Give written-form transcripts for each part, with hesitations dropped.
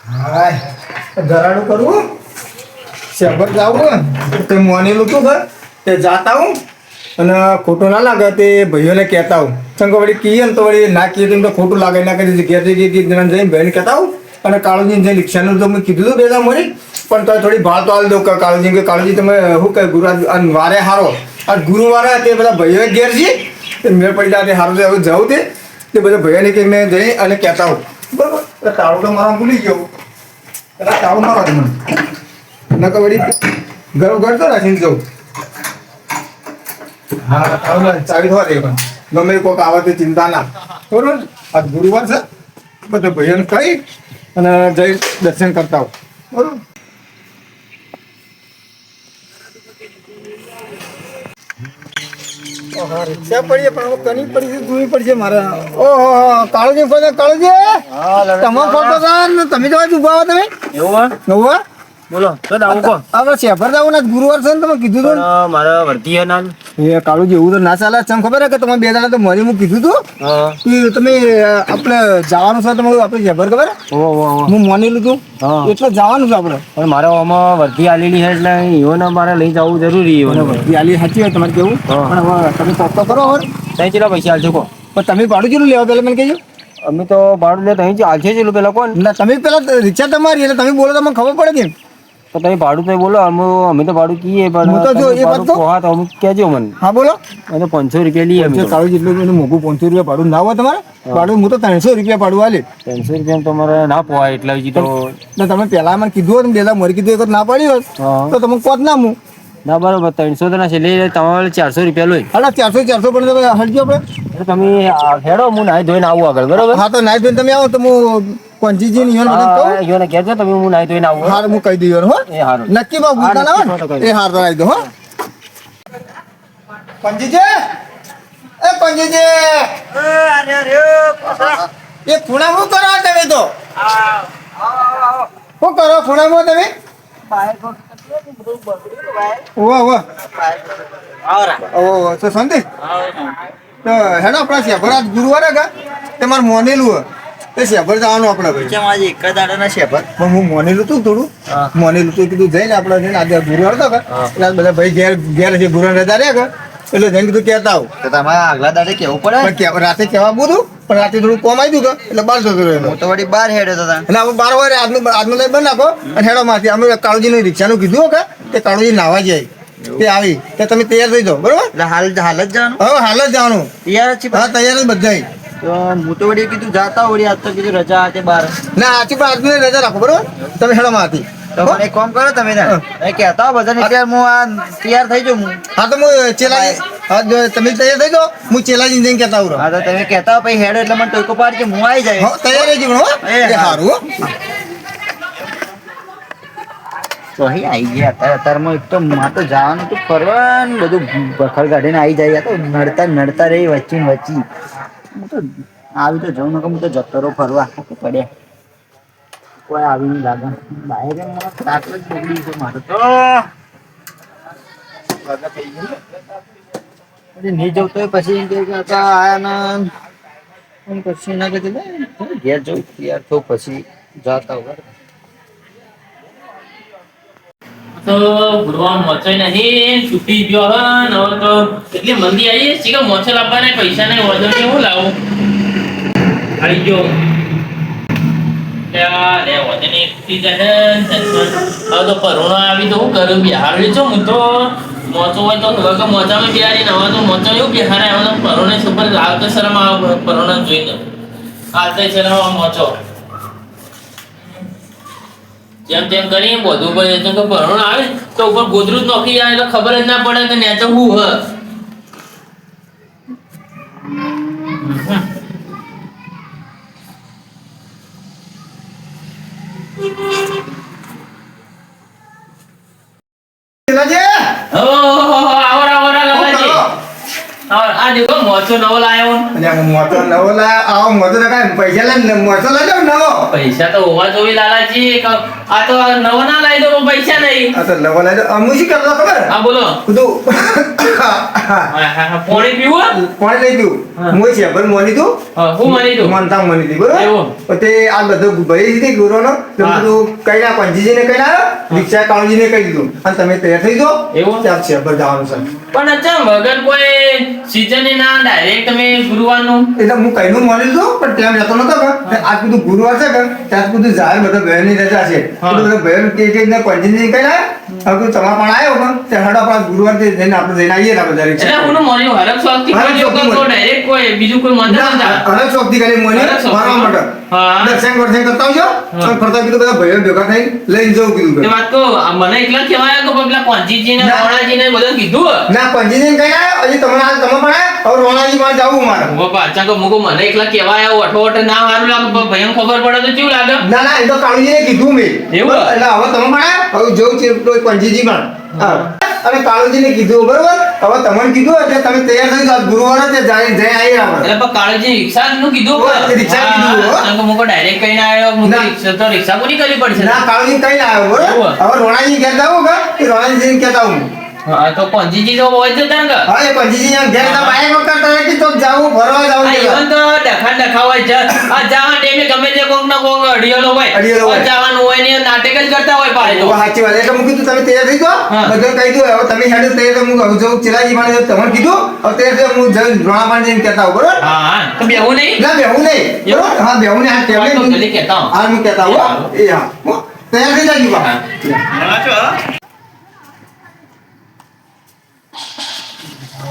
હાય ધરાડું કરવું શેબર જાવું તે મોનેલું તું ઘર તે જાતા હું અને ખોટું ના લાગે તે ભાઈઓને કહેતા હું ચંગો વળી કહીએ ને તો વળી ના કહીએ તો ખોટું લાગે ના કરી ઘેરથી જઈને બહેન કહેતા હું અને કાળુજીને જે રિક્ષાનું તો મેં કીધું હતું બેલા મળી પણ તો થોડી ભાળ તો આવી દો કાળુજી કે કાળુજી તમે શું કહે ગુરુવાર વારે હારો આ ગુરુવારે તે બધા ભાઈઓએ ઘેર છે તે મેળ પડી જાય સારું છે હવે જવું તે બધા ભાઈઓને કે મેં જઈ અને કહેતા હું બરાબર તાળું તો મારા ભૂલી ગયો તાળું મારો મને નકર વળી ઘર તો રાખીને જવું હા તાળું ચાવી થવા દે પણ ગમે કોઈક આવે તે ચિંતા ના બરોબર આ ગુરુવાર છે બધા ભાઈઓને કહી અને જઈ દર્શન કરતા હોઉં બરોબર રિક્ષા પડીએ પણ કની પડી દૂરી પડશે મારે ઓહો કાળુજી તમે ફોટો તમે જવા ઉભા હો તમે એવું બોલો સર આવું કો આપણે શેફર જવું ને ગુરુવાર છે ને તમે કીધું હતું મારે વર્તી હે નાન એ કાળુજી એવું તો ના ચાલે તમને ખબર હે કે તમે બે દાડા તો મરી હું કીધું હતું કે તમે આપણે જવાનું છે તમારું આપણે શેફર ખબર હું માનેલું હતું એટલે જવાનું છે આપણે પણ મારે આમાં વર્તી આલેલી છે એટલે ઈઓને મારે લઈ જવું જરૂરી વર્તી આલી સાચી હોય તમારે કેવું પણ હવે તમે પોતો કરો હવે ત્યાં કેટલા પૈસા આલજો કો પણ તમે ભાડું કેટલું લેવા પહેલાં મને કહેજો અમે તો ભાડું લે અહીં આલશે ચેલું પેલા કોણ ના તમે પેલા રિક્ષા તમારી એટલે તમે બોલો તમને ખબર પડે કેમ તો તમે ભાડું તો બોલો અમે તો ભાડું કીએ પણ હું તો જો એ વાત તો હા તો અમુક કહેજો મને હા બોલો અમે તો 500 રૂપિયા લઈએ અમે કાળું જેટલું મોઘું 500 રૂપિયા ભાડું ના હોય તમારે ભાડું હું તો 300 રૂપિયા ભાડું હાલે 300 રૂપિયા તો તમારે ના પોવાય એટલે હજી તો તમે પેલા મને કીધું હોત ને પેલા મરી કીધું એક ના પાડી હોત તો તમે કોત ના હું ના બરોબર 300 તો ના છે લઈ તમારે 400 રૂપિયા લોય હા 400 પણ તમે હટજો આપણે તમે હેડો હું નાઈ ધોઈને આવું આગળ બરોબર હા તો નાઈ ધોઈને તમે આવો તો હું કોંજીજી ની યોન બધું કહું યોને કહેજો તમે હું નાઈ ધોઈને આવું હાર હું કહી દઉં હો એ હારું નક્કી બા ભૂલતા ના હોય એ હાર નાઈ દો હો કોંજીજી એ કોંજીજી અરે એ ખૂણા હું કરો તમે તો શું કરો ખૂણામાં તમે ઓવા ઓ તો સંદે તો હેડો આપણા શેફર આજ ગુરુવારે કા તમારે મોનેલું તે શેફર જવાનું આપણે ભાઈ કેમ આજે એક જ દાડાના શેફર પણ હું મોનેલું તું થોડું મોનેલું તું કીધું જઈને આપણે જઈને આજે ગુરુવાર હતો કે એટલે બધા ભાઈ ઘેર છે ગુરુવાર રજા રહ્યા કે એટલે જઈને કીધું કહેતા આવું તો તમારે આગલા દાડે કેવું પડે પણ રાતે કહેવા બોલું પણ રાતે થોડું કોમ આવી ગયું એટલે 1200 રહ્યો હું તો વળી બહાર હેડ્યો તો તા એટલે હવે 12 વાગે આજનું લઈ બંધ નાખો અને હેડો માંથી અમે કાળુજીની રિક્ષાનું કીધું કે તે કાળુજી નાવા જાય તે આવી તે તમે તૈયાર થઈ જાઓ બરોબર એટલે હાલ જ જવાનું હવે હાલ જ જવાનું તૈયાર જ છે હા તૈયાર જ બધા તો હું તો વળી કીધું જાતા વળી આજ તો કીધું રજા હતી બહાર ના આથી પણ આજની રજા રાખો બરોબર તમે હેડો માંથી તો મને એક કામ કરો તમે ને કહેતા હો બધાને એટલે હું આ તૈયાર થઈ જાઉં હું હા તો હું ચેલા હા જો તમે તૈયાર થઈ જાઓ હું ચેલાજી જઈને કહેતા આવું હા તો તમે કહેતા હો પછી હેડો એટલે મને ટોકો પાડ કે હું આવી જાય તૈયાર જ હો એ સારું હો તો અહીં આવી ગયા અત્યારમાં એક તો માં તો જવાનું તો ફરવા ને બધું બખર કાઢીને આવી જાય તો નડતા રહી વચ્ચે ને વચ્ચે હું તો આવી તો જવું નકર હું તો જતો રહું ફરવા પડ્યા કોઈ આવી નહીં લાગે બાहेर મને રાત્રે જ બગડી છે મારે તો નહીં જવું તો પછી એમ કે હતા આયા ને પછી ના કીધું ઘેર જવું તૈયાર થયું પછી જાતા હોય તો ભરવાનું મોચો નહીં છૂટી ગયો હન હવે તો એટલી મંદી આવી છે કે મોચો લાવવાના પૈસા નહીં વધુ ને હું લાવું આવી ગયો લે વધુ ને એકથી જાય હવે તો પરોણો આવી તો હું કરું બિહાર વેચો હું તો મોચો હોય તો હવે મોચામાં બિહારી નવા તો મોચો એવું બિહાર આવ્યો તો પરોણે સુપર લાવ તો શરમ આવે પરોણા જોઈને હાલતા શરમ આવે મોચો જેમ તેમ કરી બધું ભાઈ તો ભરણ આવે તો ઉપર ગોદરું નોખી જાય એટલે ખબર જ ના પડે કે ને તો હું હ ચેલાજી આવરા આવરા લગાજી આ દેખો મોચો નવો લાયો અને આ મોટો નવો લાયા આવો મોટો તો કાંઈ પૈસા લઈને મોટો લઈ જાવ નવો. પૈસા તો હોવા જોવી લાલાજી આ તો નવો ના લાવી દો પણ પૈસા નહીં આ તો નવો લઈ જાવ અમુ શું કરતો ખબર હા બોલો બધું પાણી પીવું પાણી લઈ હા. ગયું હું છે પણ મોની તું હું માની દઉં માનતા મોની હતી એવું. બરોબર તે આ બધો ભાઈ છે ગુરુનો તો હા. બધું કઈ ના પંજીજીને કઈ ના દીક્ષા કાળજીને કહી દીધું અને તમે તૈયાર થઈ જાઓ એવું? ત્યાં છે પર જવાનું છે પણ અચ્છા વગર કોઈ સીઝન ના ડાયરેક્ટ તમે ગુરુવારનું એટલે હું કઈનું માની લીધું પણ ત્યાં જતો નતો કે આજ બધું ગુરુવાર છે કે ત્યાં બધું જાહેર બધા બહેનની રજા છે હા. તો બધા બહેન કે ને પંજીજી કઈ ના હવે તમારા પણ આવ્યો પણ ત્યાં હડો આપણા ગુરુવાર થી જઈને આપણે જઈને આવીએ ને બધા એટલે રિક્ષા હું માન્યું હરક શોખથી હરક કોઈ શોખથી લોકો ડાયરેક્ટ કોઈ બીજું કોઈ મંત્ર નતા હવે ચોકથી ખાલી મોની હરક શોખથી. મારવા માટે હા. દર્શન વર્શન કરતા આવજો હા. અને ફરતા કીધું બધા ભાઈઓ ભેગા થઈ લઈને જવું કીધું એ કે. વાત તો મને એકલા કહેવાય કે પેલા કોંજીજી ને ના. રોણાજી ને બધું કીધું ના પંજીજી કઈ ના હજી તમે પણ આવ્યા હવે રોણાજી માં જવું મારે હું પાછા કહું મુકું મને એકલા કહેવાય અઠો ના સારું લાગે પણ ભયંકર ખબર પડે તો કેવું લાગે ના ના એ તો કાળુજીને કીધું મેં એવું? બરાબર? એટલે હવે તમે પણ આવ્યા હવે જવું છે તો પંજીજી પણ હા. અને કાળુજીને કીધું બરોબર હવે તમને કીધું એટલે તમે તૈયાર થઈ જાઓ ગુરુવાર જ જઈ જઈ આવી આપણે એટલે પણ કાળજી રિક્ષા નું કીધું ઓય, પણ. રિક્ષા કીધું, હો. હા, કારણ કે મુકો ડાયરેક્ટ કહીને આવ્યો મુકો ના. રિક્ષા તો રિક્ષા કોની કરવી પડશે ના કાળુજી કઈ ના આવ્યો બરોબર એવું? હવે રોણાજી કહેતા હું કે એ રોણાજી કહેતા હું હા તો કોંજીજી તો હોય જ હતા ને કે? હા એ પંજીજી ઘેર તો બાઈક વખત કે તો જાવું ફરવા જાવું આ કહેતા. ઈવન તો ડખા હોય છે આ જવા ટાઈમે ગમે તે કોક ના કોક અડિયાળો હોય અડિયાળો હોય. આ જવાનું હોય ને નાટક જ કરતા હોય પાડે તો ઓ, સાચી વાત એટલે હું કીધું તમે તૈયાર થઈ જાઓ હા. બધાને કહી દઉં હવે તમે હેડો તૈયાર તો હું હવે જઉં ચિરાજી પાણી તમને કીધું હવે તૈયાર થઈ હું જઈને રોણા પાણી જઈને કહેતા હોઉં બરોબર હા હા તો બેહું નહીં ના બેહું નહીં એવું? બરોબર? હા બેહું નહીં આ વાત તો ટેબલે જલ્દી કહેતા હો. હા હું કહેતા એ હો હારું. એ હા હો. તૈયાર થઈ જાજો બા હા.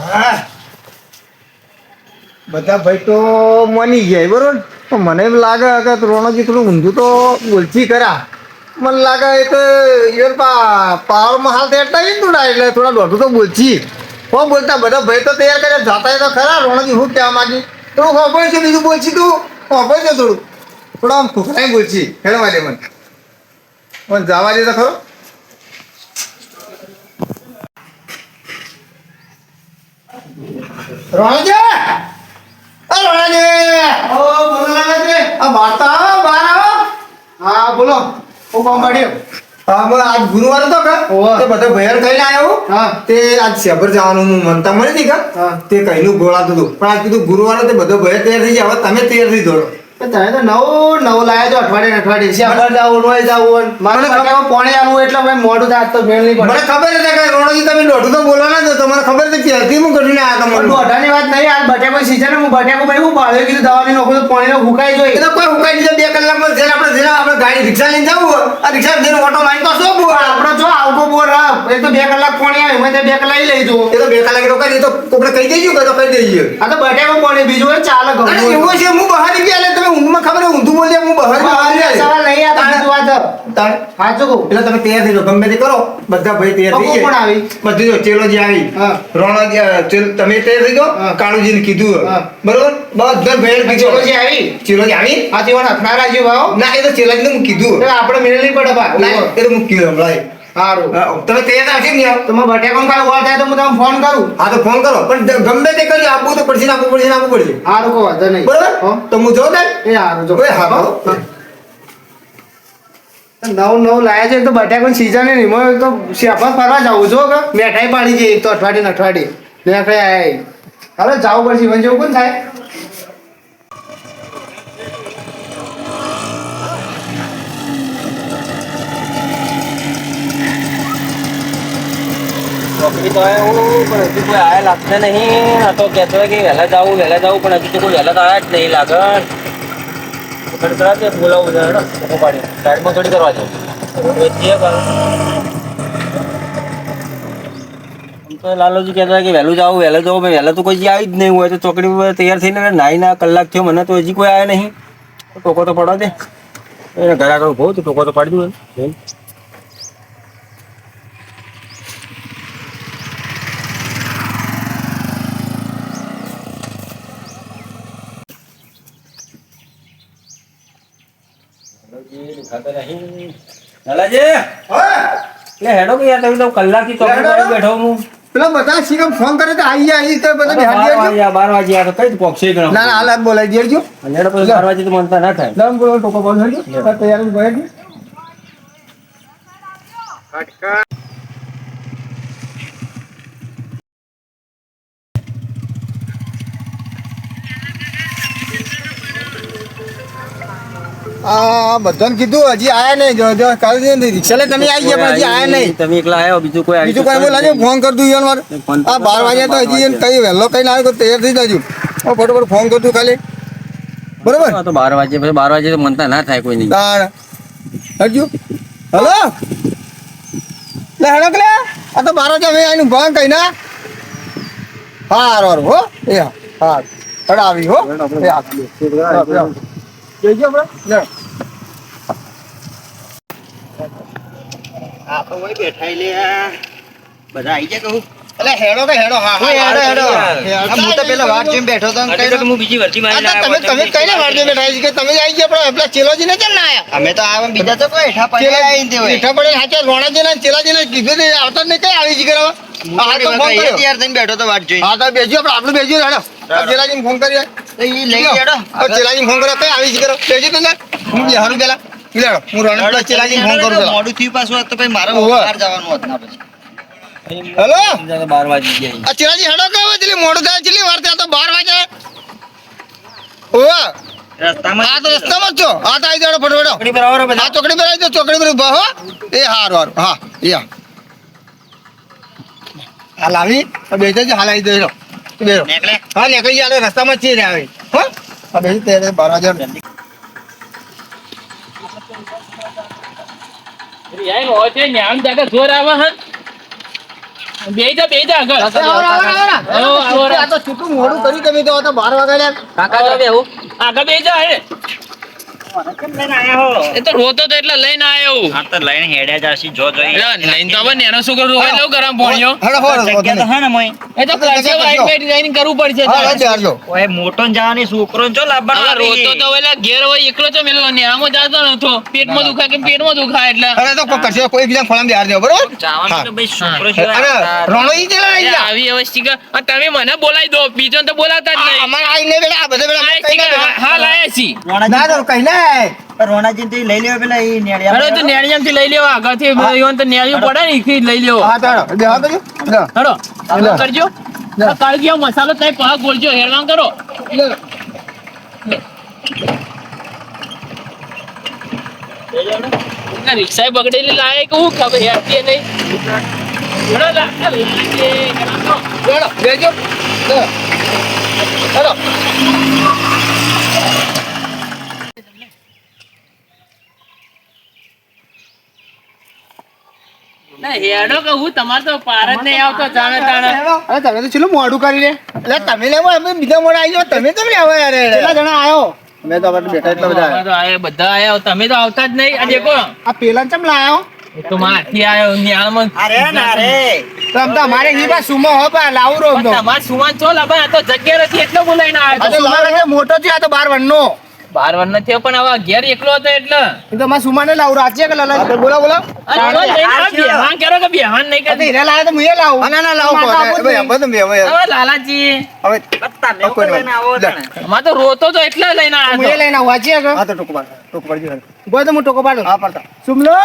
હા. બધા ભાઈ તો માની ગયા બરોબર પણ મને એમ લાગે કે રોણાજી થોડું ઊંધું તો બોલછી કરા મને લાગે એ તો ઇવન પાવરમાં હાલ તેડતા ને થોડા એટલે થોડા દોઢું તો બોલછી કોણ બોલતા બધા ભાઈ તો તૈયાર કરે જાતા તો ખરા રોણાજી શું કહેવા માંગી થોડું ખબર છે બીજું બોલછી તું ખબર છે થોડું થોડા આમ ખોખરાઈ બોલછી હેડવા દે મને જવા દે તો ખરો રોણાજી રોણાજી ઓ બોલો રોણાજી આ વાર્તા આવો બહાર આવો હા બોલો હું કોમ પાડ્યો હા બોલ આજ ગુરુવાર હતો કે તે બધા ભૈર કહીને આવ્યો હા તે આજ શેબર જવાનું હું મનતા મળી હતી કે તે કઈનું ગોળાતું હતું પણ આજ કીધું ગુરુવાર તે બધો ભૈર તૈયાર થઈ ગયા હવે તમે તૈયાર થઈ દોડો તમે તો નવું લાયા છો અઠવાડિયે શેબર જાવું રોય જાવું મારે ખબર પોણે આવવું એટલે ભાઈ મોઢું થાય તો મેળ નહીં મને પડે ખબર હતી કે રોણાજી તમે દોઢું તો બોલવાના જ હતો મને ખબર હતી ત્યારથી હું કરીને આવ્યા પણ તમને દોઢાની વાત નહીં આ બટાકો સીઝન હું બટાકો ભાઈ હું ભાડે કીધું દવાની નોખું તો પાણીનો ફૂંકાઈ એ જોઈએ તો કોઈ હુકાઈ દીધા 2 કલાકમાં જેને આપણે ગાડી રિક્ષા લઈને જવું હોય આ રિક્ષા જઈને ઓટો મારી તો શું બોલ આપણો જો આવકો બોર એ તો 2 કલાક પાણી આવે મેં 2 કલાક લઈ જવું એ તો 2 કલાક રોકાઈ તો કોકને કહી દેજો કે તો કહી દેજો આ તો બટાકો પાણી બીજું હોય ચાલે અરે ઘણું એવું છે હું બહાર ગયા એટલે તમે ઊંઘમાં ખબર હોય ઊંધું બોલ્યા હું બહાર સવાલ નહીં આ તો બીજું વાત તાણ સાચું કહું એટલે તમે તૈયાર થઈ જાઓ ગમે તે કરો બધા ભાઈ તૈયાર થઈ પપ્પુ પણ ગયા આવી. બધી જો ચેલોજી આવી હા. રોણાજી તમે તૈયાર થઈ જાઓ હા. કાળુજીને કીધું હા. બરોબર બધા ભાઈ ચેલોજી આવી ચેલોજી આવી આ જીવન હથનારા જીવ આવો ના એ તો ચેલાજીને હું કીધું તો આપણે મેળ નહીં પડે બા ના એ તો હું કીધું હમણાં સારું તમે તૈયાર આવશે ને યાર તો મેં બટાકો કાલે વાર થાય તો હું તમને ફોન કરું હા તો ફોન કરો પણ ગમે તે કરી આપવું તો પડશે ને આપવું પડશે ને આપવું પડશે સારું કહો વાંધો નહીં બરોબર હો? તો હું જોઉં તાર એ સારું જો ઓય હા હો? હા. નવું લાયા છે તો બટાકો સીઝન નહીં મેં તો શેફા ફરવા જવું છો કે મેઠાઈ પાડી જઈએ એક તો અઠવાડિયે ને અઠવાડિયે મેઠાઈ આયા હાલો જાવું પડશે ઇવન જેવું કોણ થાય નોકરી તો આવ્યા હું પણ હજુ કોઈ આયા લાગશે નહીં આ તો કહેતો હોય કે વહેલા જાવું પણ હજુ તો કોઈ વહેલા તો આયા જ નહીં લાગે ખબર કરા દે બોલાવું છે હેડો લોકો પાડી સાઈડમાં થોડી કરવા દે તો લાલોજી કહેતા કે વહેલું જાવું પણ વહેલા તો કોઈ આવી જ નહીં હોય તો ચોકડી પર તૈયાર થઈને નાઈ ના કલાક થયો મને તો હજી કોઈ આવ્યા નહીં ટોકો તો પડવા દે એને ઘરે આગળ ઉભો તો ટોકો તો પાડી દઉં લાલાજી હા એટલે હેડો કે યાર તમે તો કલાકથી ચોકડી પર બેઠો હું પેલા બધા શીખમ ફોન કરે તો આવી જાય તો બધા બિહાર દેજો 12 વાગ્યા તો કઈ પોક્ષે ગણો ના ના હાલ બોલાવી દેજો અને પછી 12 વાગે તો મનતા ના થાય લમ બોલો ટોકો બોલ હરજો તૈયાર ભાઈ આ બધાને કીધું હજી આયા નહીં જો કાલે રિક્ષા લઈને તમે આવી ગયા પણ હજી આયા નહીં તમે એકલા આવ્યો બીજું કોઈ બીજું કોઈ બોલાજો ફોન કરી દઉં યાર મારે આ 12 વાગ્યા તો હજી કઈ વહેલો કઈ ના આવ્યો તો તૈયાર થઈ જજો ફટોફટ ફોન કરી દઉં ખાલી બરોબર તો 12 વાગે પછી 12 વાગે તો મનતા ના થાય કોઈ નહીં તાણ હજુ હલો લે હેડો કે આ તો 12 વાગે હવે આનું ભાંગ કઈ ના હાર હો એ હા આવી હો એ આ જોઈજો આપણે લે આ તો ઓય બેઠા લે બધા આવી ગયા કહું એટલે હેડો કે હેડો હા હેડો હું તો પેલા વાત જોઈને બેઠો તો આજે તો હું બીજી વર્તી મારી તમે તમે કઈને વાડે બેઠા છે કે તમે આવી ગયા પણ પેલા ચેલોજી ને કેમ ના આયા અમે તો આ બીજા તો કોઈ હેઠા પડે આવીને તે હોય મીઠા પડે હાચે રોણાજી ને ચેલાજી ને કીધું ને આવતા ને કઈ આવી જ કરવા હા તો ફોન કર્યો તૈયાર થઈને બેઠો તો વાત જોઈને હા તો બેજો આપણે આપણું બેજો હેડો ચેલાજી ફોન કરીએ તો ઈ લઈ હેડો ચેલાજી ફોન કરો કઈ આવી જ કરો બેજો તો હું બિહારું પેલા લેડો હું રોણા ચેલાજી ફોન કરું પેલા મોડું થયું પાછું તો ભાઈ મારે ઓહો. બહાર જવાનું હતું ના પછી હેલો 12 વાગે ગયા આ ચેલાજી હેડો કે હવે ચલી મોડું થાય ચલી વાર ત્યાં તો 12 વાગે ઓવા રસ્તામાં આ તો રસ્તામાં જ છો આ તો આવી જાડો ફટોફટો ચોકડી પર આવો આ ચોકડી પર આવી જાઓ ચોકડી પર ઉભા હો એ હાર હા યા હાલ આવી બેસે જ હાલ આવી દેજો બેસો નીકળે હા નીકળી જાય રસ્તામાં જ છે રે આવી હો આ બેસી તે 12,000 યાર હોય છે ન્યામ જાગા જોર આવે હન બેજા આગળ આ તો છૂટું મોડું કર્યું તમે તો આ તો 12 વાગ્યા કાકા તો બેહું આગળ બેજા હે કેમ લઈને આયા હો એ તો રોતો તો એટલે લઈને આવ્યો આ તો લઈને હેડ્યા જાસી જો લઈને તો હવે નેનો છોકરો હોય લો ગરમ પોણ્યો હેડો હો જગ્યા તો હે ને મોય એ તો કરશે વાઈટ વાઈટ ડિઝાઇન કરવું પડશે હા ચારજો ઓય મોટો ને જવાની છોકરો ને ચો લાવવાનો હવે રોતો તો ઓલા ઘેર હોય એકલો તો મેલો નેહામાં જાતો નતો પેટમાં દુખાય કે પેટમાં દુખાય એટલે અરે તો કોઈ કરશે કોઈ બીજા ખોલામાં બિહાર દેવો બરોબર જવાનું તો ભાઈ છોકરો અરે રણો ઈ ચેલા આવી ગયા આવી અવસ્થિકા તમે મને બોલાવી દો બીજો તો બોલાવતા જ નહીં અમાર આઈ ને બેટા આ બધા બેટા હાલ આયા છી ના તો કઈ ના રોણાજી થી લઈ લેવા પેલા ઈ નેડિયા અરે તો નેણિયામ થી લઈ લેવા આગળથી યોન તો નેણિયું પડે ને ઈથી લઈ લેવો હા તો બેહા કરજો લે હેડો આગળ કરજો આ કાળગીયો મસાલો તઈ પગ બોલજો હેરવાં કરો લે આ રિક્ષા બગડેલી લાય કે હું ખબર હેરતી નહીં હેડો લા હેડો બેજો લે હેડો ના હેડો કે હું તમાર તો પાર જ નહીં આવતો જાણે તાણે અરે તમે તો ચેલું મોડું કરી લે એટલે તમે લેવો અમે બીજા મોડા આવી જાઓ તમે કેમ લેવા યાર કેટલા જણા આવ્યો અમે તો આપણે બેઠા એટલા બધા અમે તો આયા બધા આયા તમે તો આવતા જ નહીં આ દેખો આ પેલા ચમ લાયો એ તો માથી આયો ન્યાળમાં અરે ના રે તો આમ તો અમારે ઈ બા સુમો હો પા લાવું રો તો તમાર સુવાન ચો લાભા આ તો જગ્યા નથી એટલો બોલાઈને આ આવ્યો તો સુમા કે મોટો છે આ તો 12 વનનો બાર વાર નથી થયો પણ હવે ઘેર એકલો હતો એટલે એ તો માં સુમાને લાવું રાજ્ય કે લલા આપણે બોલા બોલા બેહાન કરો કે બેહાન નહીં આ તો કરતી હીરા લાવે તો મુએ લાવું ના ના લાવો ભાઈ આપણે તો બે હવે હવે લાલાજી હવે તમે કોઈ લઈને આવો લે. તને અમાર તો રોતો તો એટલે લઈને આવ્યો મુએ હતો. લઈને આવું વાંચીએ કે હા તો ટોકો પાડજો બોય તો હું ટોકો પાડું હા પડતા સુમલો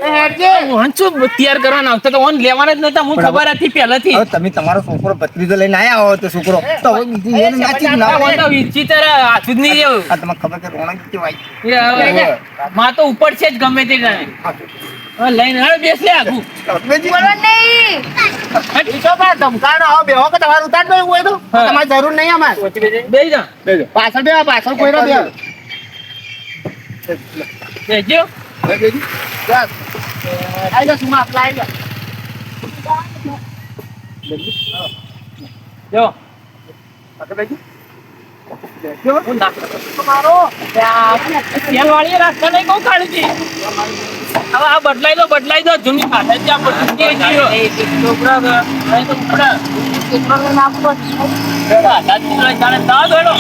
એ હેડજે હું શું તૈયાર કરવાના આવતો તો ઓન લેવાના જ નતા હું ખબર હતી પહેલાથી હવે તમે તમારો છોકરો ભત્રીજો લઈને આયા હો તો છોકરો તો હવે બીજી એને નાચી ના ઓન તો વિચિત્ર હાથ જ નહીં રહ્યો. આ તમને ખબર કે રોણક કેવાય એ હવે માં તો ઉપર છે જ ગમે તે ગણે હવે લઈને હવે બેસ લે આગું ઈતો પા ધમકાનો આવો બેહો કે તમારું ઉતાર દો હોય તો હા. તમારે જરૂર નહીં અમાર બેસી જા બેજો પાછળ બેહો પાછળ કોઈ ના બેહો બેસજો બેજો આઈ જા સુમા આપલા આઈ જા જો આપણે બેજો હું નાખતો મારો તેલ વાળી રાસ્તા નહીં કહું કાઢી હવે આ બદલાઈ દો જૂની ખાતા જ આપણે ઉપડા તો ઉપડા દાદા જાણે દા દોડો